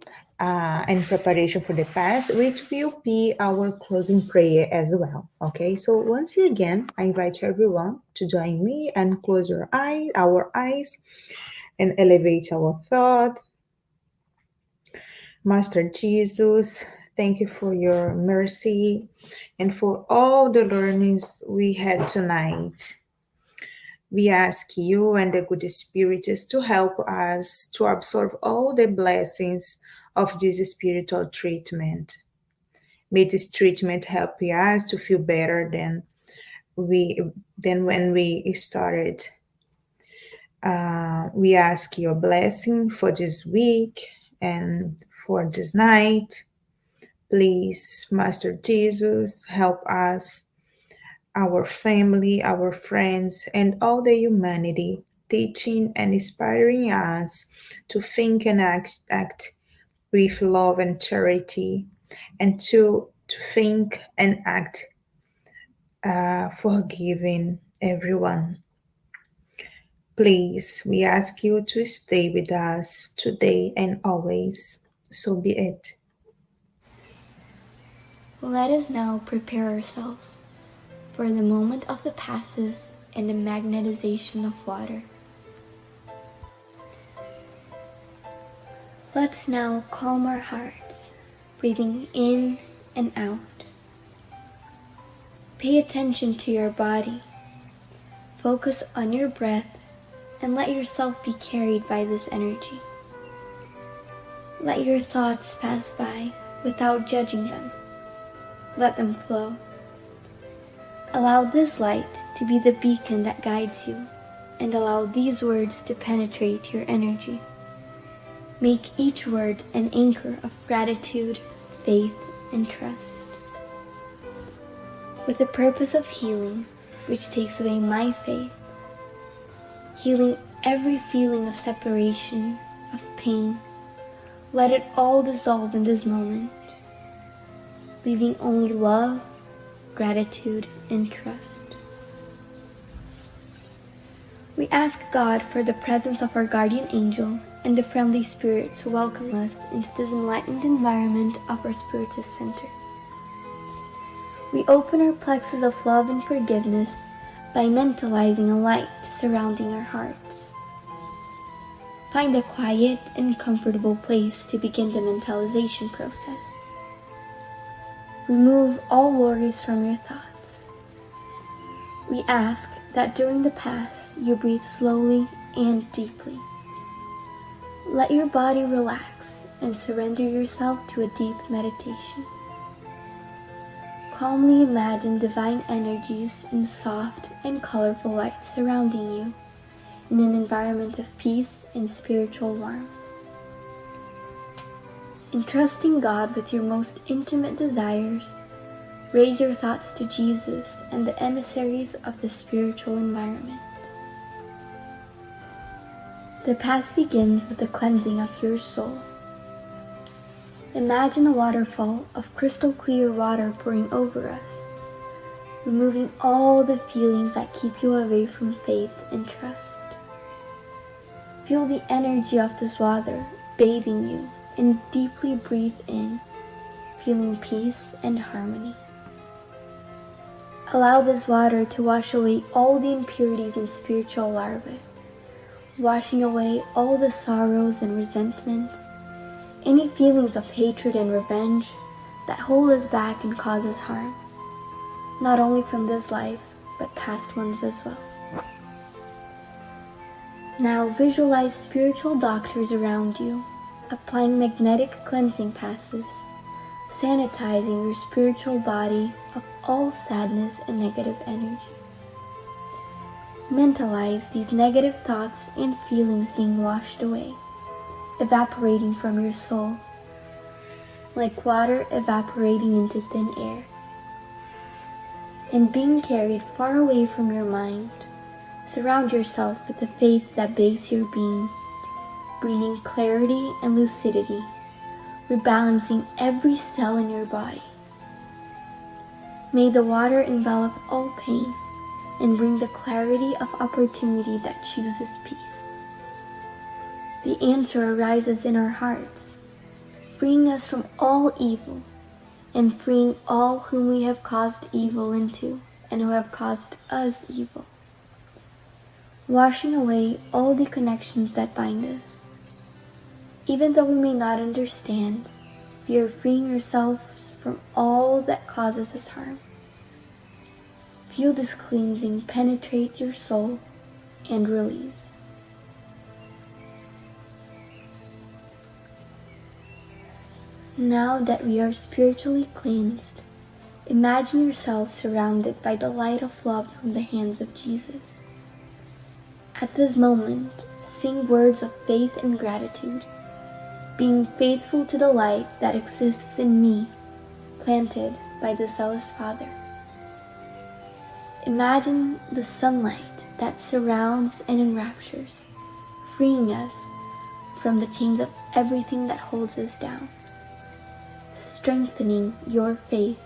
in preparation for the pass, which will be our closing prayer as well. Okay, so once again, I invite everyone to join me and close our eyes, and elevate our thought. Master Jesus, thank you for your mercy and for all the learnings we had tonight. We ask you and the good Spiritist to help us to absorb all the blessings of this spiritual treatment. May this treatment help us to feel better than when we started. We ask your blessing for this week and for this night. Please, Master Jesus, help us, our family, our friends, and all the humanity, teaching and inspiring us to think and act with love and charity, and to think and act forgiving everyone. Please, we ask you to stay with us today and always. So be it. Let us now prepare ourselves for the moment of the passes and the magnetization of water. Let's now calm our hearts, breathing in and out. Pay attention to your body. Focus on your breath and let yourself be carried by this energy. Let your thoughts pass by without judging them. Let them flow. Allow this light to be the beacon that guides you, and allow these words to penetrate your energy. Make each word an anchor of gratitude, faith, and trust. With the purpose of healing, which takes away my faith, healing every feeling of separation, of pain, let it all dissolve in this moment, leaving only love, gratitude, and trust. We ask God for the presence of our guardian angel and the friendly spirits who welcome us into this enlightened environment of our Spiritist Center. We open our plexus of love and forgiveness by mentalizing a light surrounding our hearts. Find a quiet and comfortable place to begin the mentalization process. Remove all worries from your thoughts. We ask that during the pass you breathe slowly and deeply. Let your body relax and surrender yourself to a deep meditation. Calmly imagine divine energies in soft and colorful light surrounding you in an environment of peace and spiritual warmth. Entrusting God with your most intimate desires, raise your thoughts to Jesus and the emissaries of the spiritual environment. The pass begins with the cleansing of your soul. Imagine a waterfall of crystal clear water pouring over us, removing all the feelings that keep you away from faith and trust. Feel the energy of this water bathing you and deeply breathe in, feeling peace and harmony. Allow this water to wash away all the impurities and spiritual larvae, washing away all the sorrows and resentments, any feelings of hatred and revenge that hold us back and cause us harm, not only from this life, but past ones as well. Now visualize spiritual doctors around you, applying magnetic cleansing passes, sanitizing your spiritual body of all sadness and negative energy. Mentalize these negative thoughts and feelings being washed away, evaporating from your soul, like water evaporating into thin air, and being carried far away from your mind. Surround yourself with the faith that bathes your being, bringing clarity and lucidity, rebalancing every cell in your body. May the water envelop all pain and bring the clarity of opportunity that chooses peace. The answer arises in our hearts, freeing us from all evil and freeing all whom we have caused evil into and who have caused us evil. Washing away all the connections that bind us. Even though we may not understand, we are freeing ourselves from all that causes us harm. Feel this cleansing penetrate your soul and release. Now that we are spiritually cleansed, imagine yourself surrounded by the light of love from the hands of Jesus. At this moment, sing words of faith and gratitude, being faithful to the light that exists in me, planted by the zealous Father. Imagine the sunlight that surrounds and enraptures, freeing us from the chains of everything that holds us down, strengthening your faith.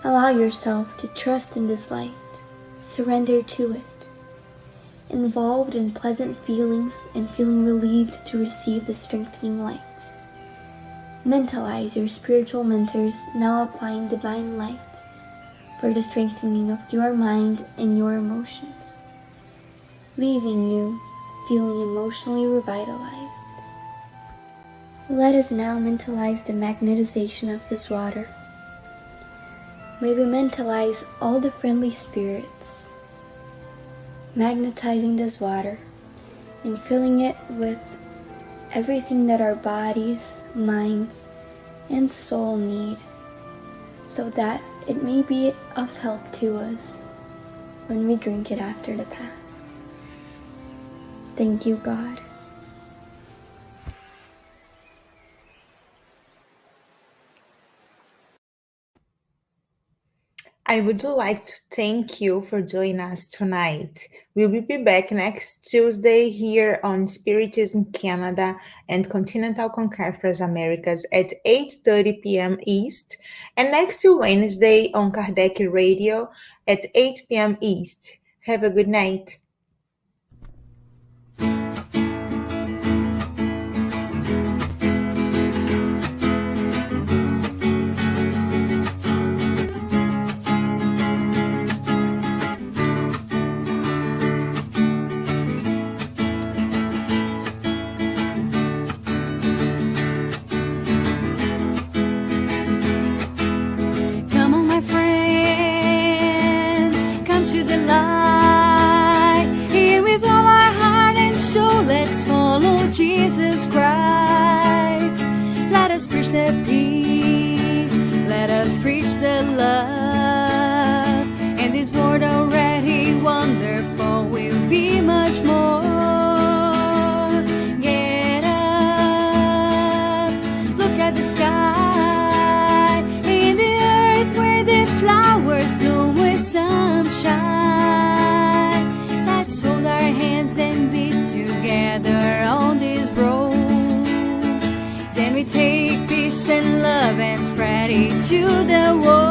Allow yourself to trust in this light, surrender to it, involved in pleasant feelings and feeling relieved to receive the strengthening lights. Mentalize your spiritual mentors now applying divine light for the strengthening of your mind and your emotions, leaving you feeling emotionally revitalized. Let us now mentalize the magnetization of this water. May we mentalize all the friendly spirits, magnetizing this water and filling it with everything that our bodies, minds, and soul need, so that it may be of help to us when we drink it after the Pass. Thank you, God. I would like to thank you for joining us tonight. We will be back next Tuesday here on Spiritism Canada and Continental Conquerors Americas at 8:30 p.m. East, and next Wednesday on Kardec Radio at 8 p.m. East. Have a good night. Come on, my friend, come to the light. Here with all our heart and soul, let's follow Jesus Christ. Let us preach the peace, let us preach the love. And this world already wonderful will be much more. Get up, look at the sky, in the earth where the flowers bloom with sunshine. Let's hold our hands and be together on this road. Then we take peace and love and spread it to the world.